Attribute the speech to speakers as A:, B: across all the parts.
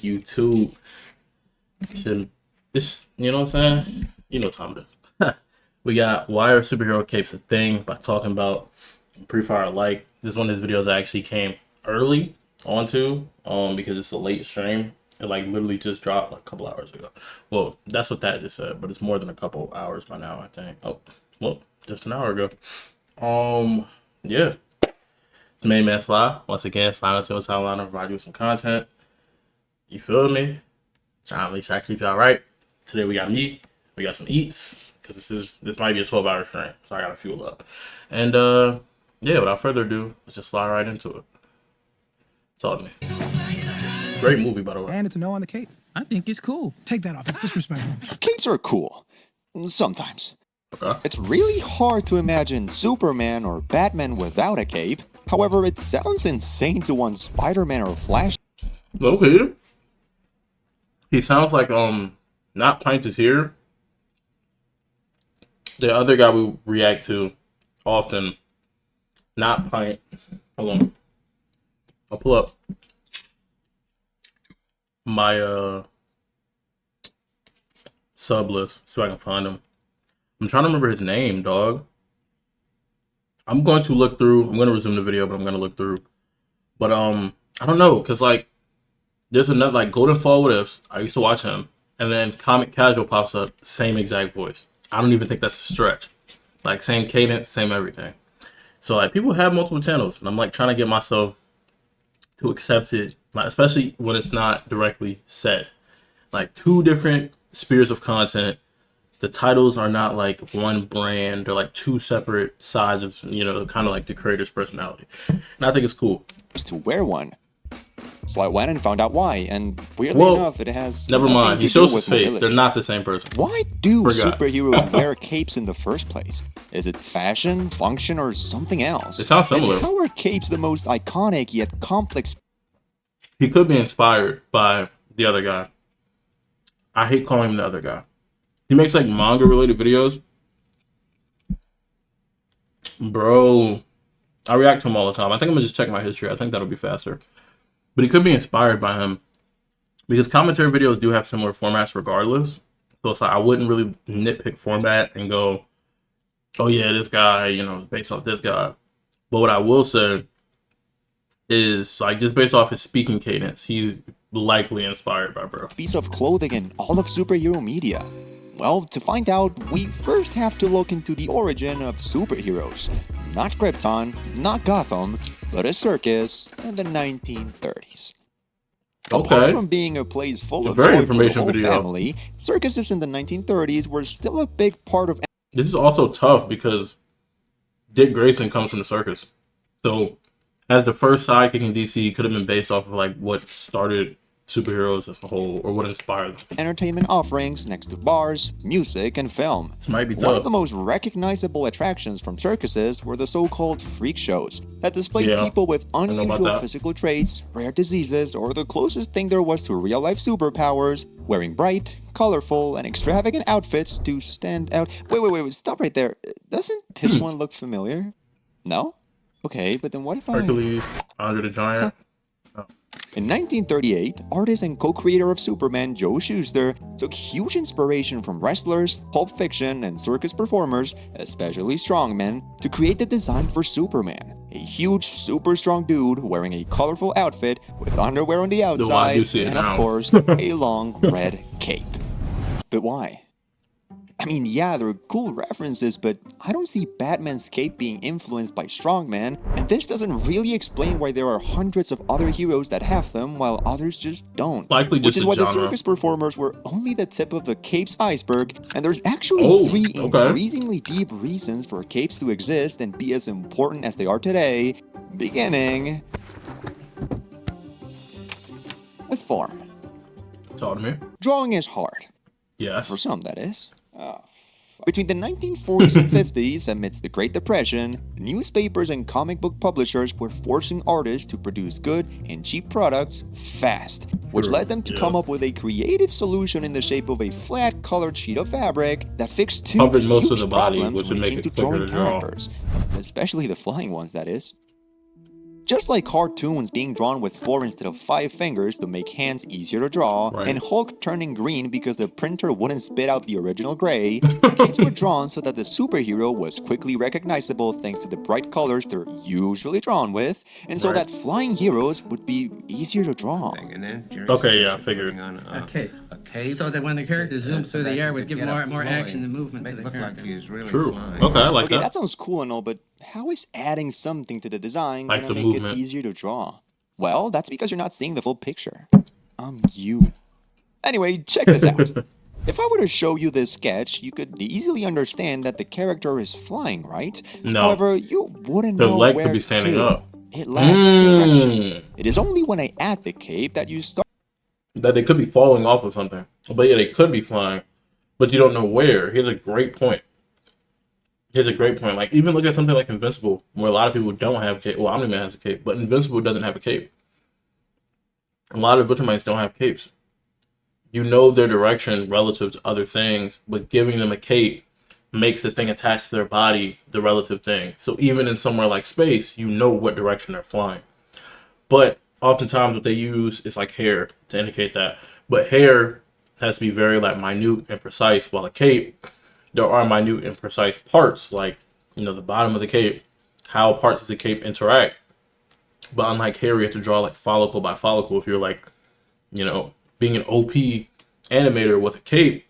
A: YouTube. This, you know what I'm saying? You know what time it is. We got Why Are Superhero Capes a Thing by talking about Pre-Fire Like. This one of his videos actually came early onto, because it's a late stream. It like literally just dropped like a couple hours ago. Well, that's what that just said, but it's more than a couple hours by now, I think. Oh, well, just an hour ago. Yeah. It's Main Man Sly. Once again, slide into his timeline and provide you with some content. You feel me? Trying to keep y'all right. Today we got me. We got some eats. Because this might be a 12-hour stream. So I gotta fuel up. And yeah, without further ado, let's just slide right into it. Talk to me. Great movie, by the way.
B: And it's a no on the cape. I think it's cool. Take that off. It's disrespectful.
C: Capes are cool. Sometimes.
A: Okay.
C: It's really hard to imagine Superman or Batman without a cape. However, it sounds insane to want Spider-Man or Flash.
A: Okay. He sounds like not Pint is here. The other guy we react to often. Not Pint. Hold on. I'll pull up my sub list so I can find him. I'm trying to remember his name, dog. I'm going to look through. I'm going to resume the video, but I'm going to look through. But I don't know, because like there's another like Golden Fall What Ifs. I used to watch him, and then Comic Casual pops up, same exact voice. I don't even think that's a stretch. Like same cadence, same everything. So like people have multiple channels, and I'm like trying to get myself to accept it, like, especially when it's not directly said. Like two different spheres of content. The titles are not like one brand. They're like two separate sides of, you know, kind of like the creator's personality. And I think it's cool.
C: To wear one. So I went and found out why, and weirdly enough, it has
A: never
C: nothing
A: mind.
C: to
A: He
C: do
A: shows
C: with
A: his face.
C: mobility.
A: They're not the same person.
C: Why do
A: Forgot.
C: superheroes wear capes in the first place? Is it fashion, function, or something else?
A: It sounds similar.
C: And how are capes the most iconic yet complex?
A: He could be inspired by the other guy. I hate calling him the other guy. He makes like manga related videos. Bro, I react to him all the time. I think I'm gonna just check my history. I think that'll be faster. But he could be inspired by him because commentary videos do have similar formats regardless. So it's like I wouldn't really nitpick format and go, oh yeah, this guy, you know, is based off this guy. But what I will say is like just based off his speaking cadence, he's likely inspired by bro.
C: Piece of clothing in all of superhero media? Well, to find out, we first have to look into the origin of superheroes. Not Krypton, not Gotham, but a circus in the 1930s. Apart
A: Okay.
C: from being a place full of
A: very
C: joy for the
A: information
C: whole
A: video.
C: family, circuses in the 1930s were still a big part of.
A: This is also tough because Dick Grayson comes from the circus. So as the first sidekick in DC, he could have been based off of like what started superheroes as a whole or what inspired them.
C: Entertainment offerings next to bars, music, and film.
A: This might be
C: One of
A: tough.
C: the most recognizable attractions from circuses were the so-called freak shows that displayed
A: Yeah,
C: people with
A: know about
C: unusual
A: that.
C: physical traits, rare diseases, or the closest thing there was to real-life superpowers, wearing bright, colorful, and extravagant outfits to stand out. Wait, stop right there. Doesn't this one look familiar? No? Okay, but then what if
A: Hercules, Andre the Giant.
C: In 1938, artist and co-creator of Superman Joe Shuster took huge inspiration from wrestlers, Pulp Fiction, and circus performers, especially strongmen, to create the design for Superman. A huge, super strong dude wearing a colorful outfit with underwear on the
A: I do
C: outside,
A: see it
C: and
A: now.
C: of course, a long red cape. But why? I mean, yeah, there are cool references, but I don't see Batman's cape being influenced by strongman, and this doesn't really explain why there are hundreds of other heroes that have them while others just don't.
A: Likely just
C: Which is
A: the
C: why the
A: genre.
C: circus performers were only the tip of the cape's iceberg, and there's actually
A: Oh,
C: three
A: okay.
C: increasingly deep reasons for capes to exist and be as important as they are today, beginning with form.
A: Talk to me.
C: Drawing is hard.
A: Yes.
C: For some, that is. Between the 1940s and 50s, amidst the Great Depression, newspapers and comic book publishers were forcing artists to produce good and cheap products fast, which
A: Sure,
C: led them to
A: yeah.
C: come up with a creative solution in the shape of a flat colored sheet of fabric that fixed two
A: Covered most of
C: huge
A: the body,
C: problems
A: which would
C: when it
A: make
C: came
A: it
C: to
A: quicker
C: drawing
A: to draw.
C: characters, especially the flying ones, that is. Just like cartoons being drawn with 4 instead of 5 fingers to make hands easier to draw,
A: Right.
C: and Hulk turning green because the printer wouldn't spit out the original gray, capes were drawn so that the superhero was quickly recognizable thanks to the bright colors they're usually drawn with, and so
A: Right.
C: that flying heroes would be easier to draw.
D: And then Jerry
A: Okay, yeah, I
D: started
A: figured.
D: working on,
E: A cape.
D: a cape.
E: So that when the character zooms through the air, would give more action and movement
D: Make
E: to
D: it
E: the
D: look like
E: character.
D: he's really
A: True.
D: flying.
A: Okay, I like
C: Okay,
A: that.
C: that sounds cool and all, but how is adding something to the design
A: Like
C: gonna
A: the
C: make
A: movement.
C: it easier to draw? Well, that's because you're not seeing the full picture. You. Anyway, check this out. If I were to show you this sketch, you could easily understand that the character is flying, right?
A: No.
C: However, you wouldn't
A: The
C: know
A: leg
C: where
A: could be standing
C: to.
A: up.
C: It lacks direction.
A: Mm.
C: It is only when I add the cape that you start
A: That they could be falling off of something. But yeah, they could be flying. But you don't know where. Here's a great point. Like, even look at something like Invincible, where a lot of people don't have cape. Well, Omni-Man has a cape, but Invincible doesn't have a cape. A lot of Ultramites don't have capes. You know their direction relative to other things, but giving them a cape makes the thing attached to their body the relative thing. So even in somewhere like space, you know what direction they're flying. But oftentimes what they use is like hair to indicate that. But hair has to be very like minute and precise, while a cape, there are minute and precise parts, like, you know, the bottom of the cape, how parts of the cape interact. But unlike hair, you have to draw like follicle by follicle. If you're like, you know, being an OP animator with a cape,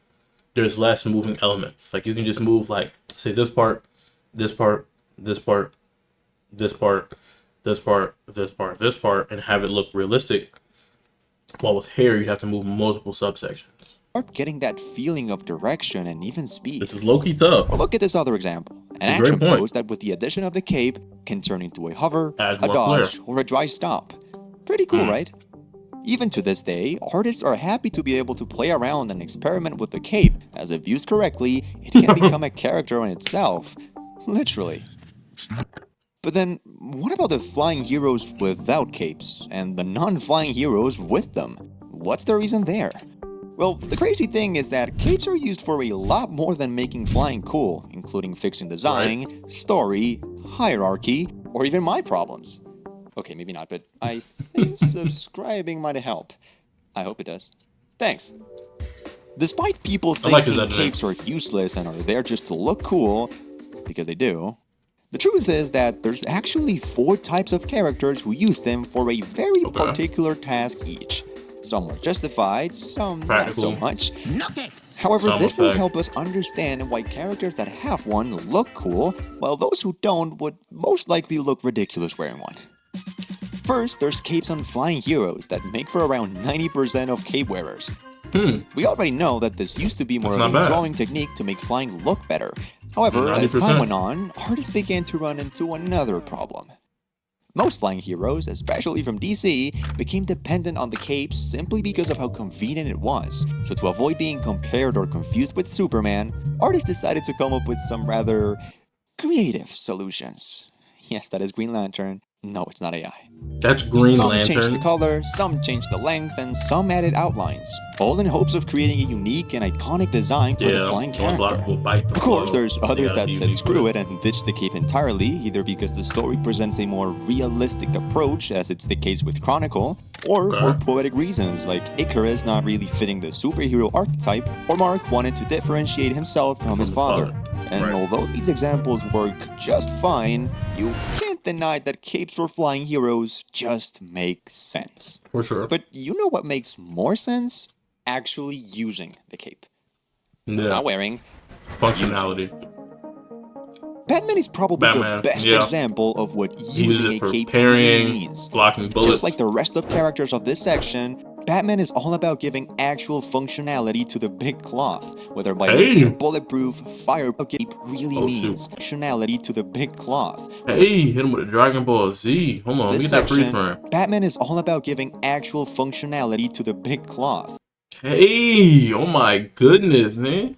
A: there's less moving elements. Like, you can just move like, say, this part, this part, this part, this part, this part, this part, this part, and have it look realistic. While with hair, you have to move multiple subsections.
C: getting that feeling of direction and even speed.
A: This is low-key tough.
C: Or look at this other example. An
A: a great
C: action
A: point.
C: pose that with the addition of the cape can turn into a hover,
A: Adds
C: a
A: more
C: dodge,
A: flair.
C: or a dry stop. Pretty cool, right? Even to this day, artists are happy to be able to play around and experiment with the cape, as if used correctly, it can become a character in itself. Literally. But then, what about the flying heroes without capes, and the non-flying heroes with them? What's the reason there? Well, the crazy thing is that capes are used for a lot more than making flying cool, including fixing design, story, hierarchy, or even my problems. Okay, maybe not, but I think subscribing might help. I hope it does. Thanks. Despite people
A: like his
C: thinking
A: editing.
C: capes are useless and are there just to look cool, because they do, the truth is that there's actually 4 types of characters who use them for a very
A: Okay.
C: particular task each. Some are justified, some not so
A: Practical.
C: much.
E: Nuggets!
C: However,
A: Some
C: this will
A: effect.
C: help us understand why characters that have one look cool, while those who don't would most likely look ridiculous wearing one. First, there's capes on flying heroes that make for around 90% of cape wearers. We already know that this used to be more
A: That's
C: of
A: not
C: a
A: bad.
C: drawing technique to make flying look better. However, as
A: 90%.
C: time went on, artists began to run into another problem. Most flying heroes, especially from DC, became dependent on the capes simply because of how convenient it was. So to avoid being compared or confused with Superman, artists decided to come up with some rather creative solutions. Yes, that is Green Lantern. No, it's not AI.
A: That's Green
C: Some changed the
A: Lantern.
C: color, some changed the length, and some added outlines, all in hopes of creating a unique and iconic design for the
A: Yeah,
C: flying
A: there was a lot of
C: character.
A: people bite the
C: Of course,
A: flow.
C: there's
A: They
C: others
A: gotta
C: that
A: be
C: said
A: unique
C: screw
A: with
C: it and ditched the cape entirely, either because the story presents a more realistic approach, as it's the case with Chronicle, or for
A: Okay.
C: poetic reasons, like Icarus not really fitting the superhero archetype, or Mark wanted to differentiate himself from his
A: the
C: father.
A: father.
C: And
A: Right.
C: although these examples work just fine, you can't deny that capes for flying heroes just make sense.
A: For sure.
C: But you know what makes more sense? Actually using the cape.
A: Yeah.
C: Not wearing.
A: Functionality.
C: Batman is probably
A: Batman,
C: the best
A: yeah.
C: example of what
A: He uses
C: using
A: it
C: a
A: for
C: cape really
A: parrying,
C: means.
A: blocking bullets.
C: Just like the rest of characters of this section, Batman is all about giving actual functionality to the big cloth, whether by making
A: Hey.
C: it bulletproof, fire cape really
A: Oh,
C: means
A: shoot.
C: functionality to the big cloth.
A: Hey, hit him with a Dragon Ball Z. Hold on, let me
C: This
A: get that freeze
C: section,
A: frame.
C: Batman is all about giving actual functionality to the big cloth.
A: Hey, oh my goodness, man.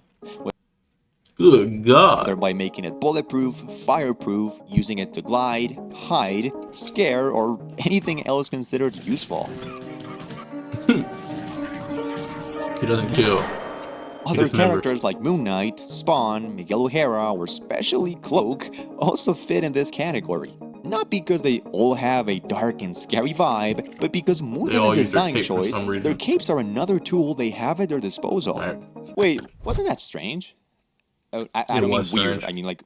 A: Good God.
C: Whether by making it bulletproof, fireproof, using it to glide, hide, scare, or anything else considered useful.
A: He doesn't kill.
C: Other
A: dismembers.
C: characters like Moon Knight, Spawn, Miguel O'Hara, or especially Cloak also fit in this category. Not because they all have a dark and scary vibe, but because more
A: They
C: than
A: all
C: a
A: use their
C: design
A: cape for
C: choice,
A: some reason.
C: their capes are another tool they have at their disposal.
A: Right.
C: Wait, wasn't that strange? I don't mean
A: was
C: weird.
A: strange.
C: I mean like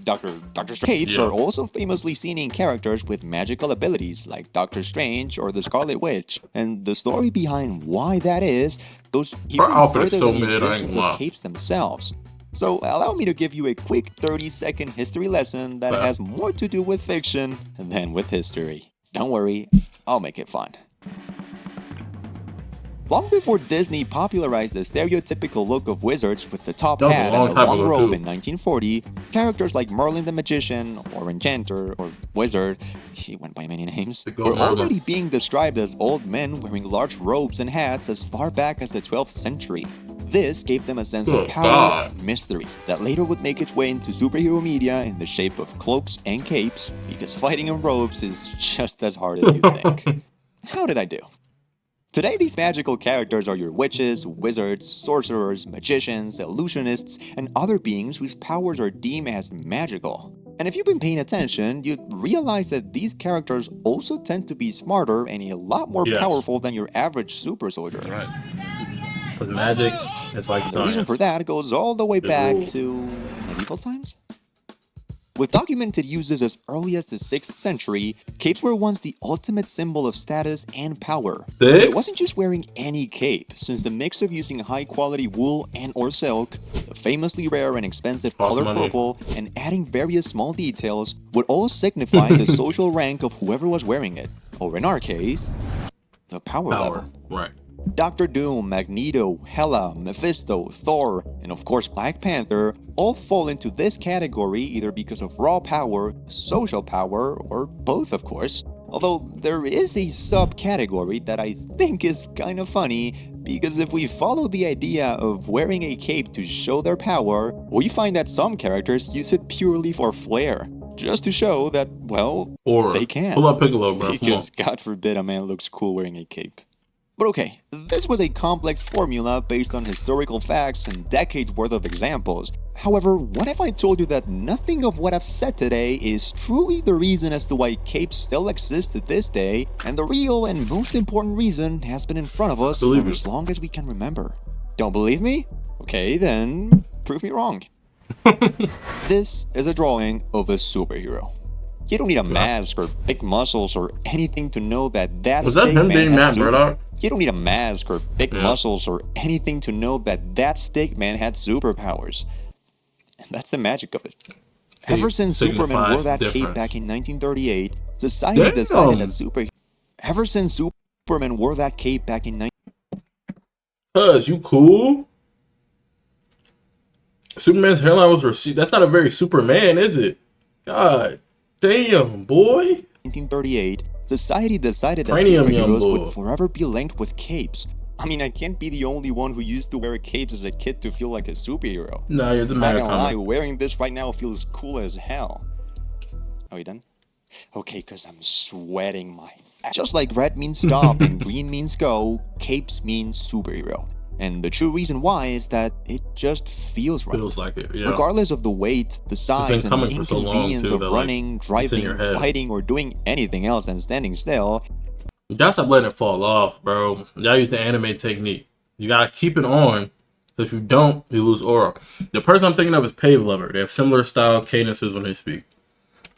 C: Doctor Strange. Capes
A: Yeah.
C: are also famously seen in characters with magical abilities like Doctor Strange or the Scarlet Witch, and the story behind why that is goes even
A: outfit is
C: further
A: so
C: than the
A: mid, I ain't
C: existence
A: gonna
C: of
A: lie.
C: capes themselves. So allow me to give you a quick 30-second history lesson that has more to do with fiction than with history. Don't worry, I'll make it fun. Long before Disney popularized the stereotypical look of wizards with the top
A: That was a
C: hat
A: long
C: and the
A: time
C: long
A: ago,
C: robe
A: too.
C: in 1940, characters like Merlin the Magician, or Enchanter, or Wizard, he went by many names,
A: The Goat
C: were
A: Merlin.
C: already being described as old men wearing large robes and hats as far back as the 12th century. This gave them a sense
A: Oh,
C: of power
A: God.
C: and mystery that later would make its way into superhero media in the shape of cloaks and capes, because fighting in robes is just as hard as you think. How did I do? Today, these magical characters are your witches, wizards, sorcerers, magicians, illusionists, and other beings whose powers are deemed as magical. And if you've been paying attention, you'd realize that these characters also tend to be smarter and a lot more
A: Yes.
C: powerful than your average super soldier.
A: Right. With magic, it's like
C: The reason
A: science.
C: for that goes all the way
A: The
C: back
A: rules.
C: to medieval times. With documented uses as early as the 6th century, capes were once the ultimate symbol of status and power. But it wasn't just wearing any cape, since the mix of using high-quality wool and or silk, the famously rare and expensive
A: Cost
C: color
A: money.
C: purple, and adding various small details would all signify the social rank of whoever was wearing it, or in our case, the power
A: Power.
C: level.
A: Right.
C: Doctor Doom, Magneto, Hela, Mephisto, Thor, and of course Black Panther all fall into this category either because of raw power, social power, or both of course. Although there is a subcategory that I think is kind of funny, because if we follow the idea of wearing a cape to show their power, we find that some characters use it purely for flair, just to show that, well,
A: Or
C: they can.
A: pull up Piccolo, bro. Come on.
C: Because God forbid a man looks cool wearing a cape. But okay, this was a complex formula based on historical facts and decades worth of examples. However, what if I told you that nothing of what I've said today is truly the reason as to why capes still exist to this day, and the real and most important reason has been in front of us
A: Believe
C: for
A: it.
C: as long as we can remember? Don't believe me? Okay, then prove me wrong. This is a drawing of a superhero. You don't need a mask or big muscles or anything to know that
A: Was that him being
C: had
A: Matt Murdock?
C: You don't need a mask or big
A: Yeah.
C: muscles or anything to know that Stickman had superpowers. And that's the magic of it. Ever since Superman
A: signifies
C: wore that cape
A: difference.
C: back in 1938, society decided
A: Damn.
C: that Ever since Superman wore that cape back in
A: Cuz, you cool? Superman's hairline was received. That's not a very Superman, is it? God damn, boy.
C: 1938, society decided that
A: Cranium, young
C: superheroes
A: boy.
C: would forever be linked with capes. I mean, I can't be the only one who used to wear capes as a kid to feel like a superhero.
A: Nah, you're the
C: I'm
A: man
C: not gonna lie,
A: comic.
C: wearing this right now feels cool as hell. Are you done? Okay, cause I'm sweating my ass. Just like red means stop and green means go, capes mean superhero. And the true reason why is that it just feels right.
A: Feels like it, yeah.
C: Regardless of the weight, the size, and the
A: coming for so long,
C: inconvenience
A: too,
C: of
A: that, like,
C: running,
A: it's in
C: driving,
A: your head.
C: fighting, or doing anything else than standing still,
A: You gotta stop letting it fall off, bro. Y'all use the anime technique. You gotta keep it on. If you don't, you lose aura. The person I'm thinking of is Pave Lover. They have similar style cadences when they speak.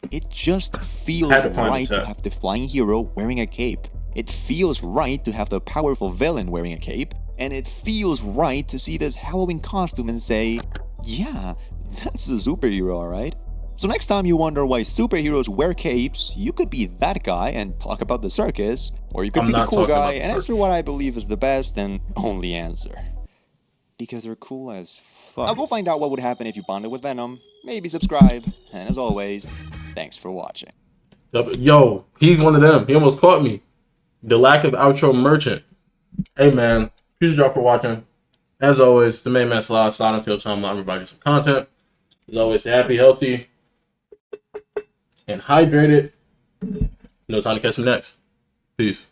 C: it just feels
A: Had to find the
C: right to
A: chat.
C: have the flying hero wearing a cape. It feels right to have the powerful villain wearing a cape. And it feels right to see this Halloween costume and say, yeah, that's a superhero, alright? So next time you wonder why superheroes wear capes, you could be that guy and talk about the circus, or you could
A: I'm
C: be the
A: not
C: cool
A: talking about
C: guy
A: the
C: and
A: circus.
C: answer what I believe is the best and only answer. Because they're cool as fuck. I'll go find out what would happen if you bonded with Venom, maybe subscribe, and as always, thanks for watching.
A: Yo, he's one of them. He almost caught me. The lack of outro merchant. Hey, man. Appreciate y'all for watching. As always, the main man Slide, signing until time, I'm providing some content. As always, stay happy, healthy, and hydrated. No time to catch me next. Peace.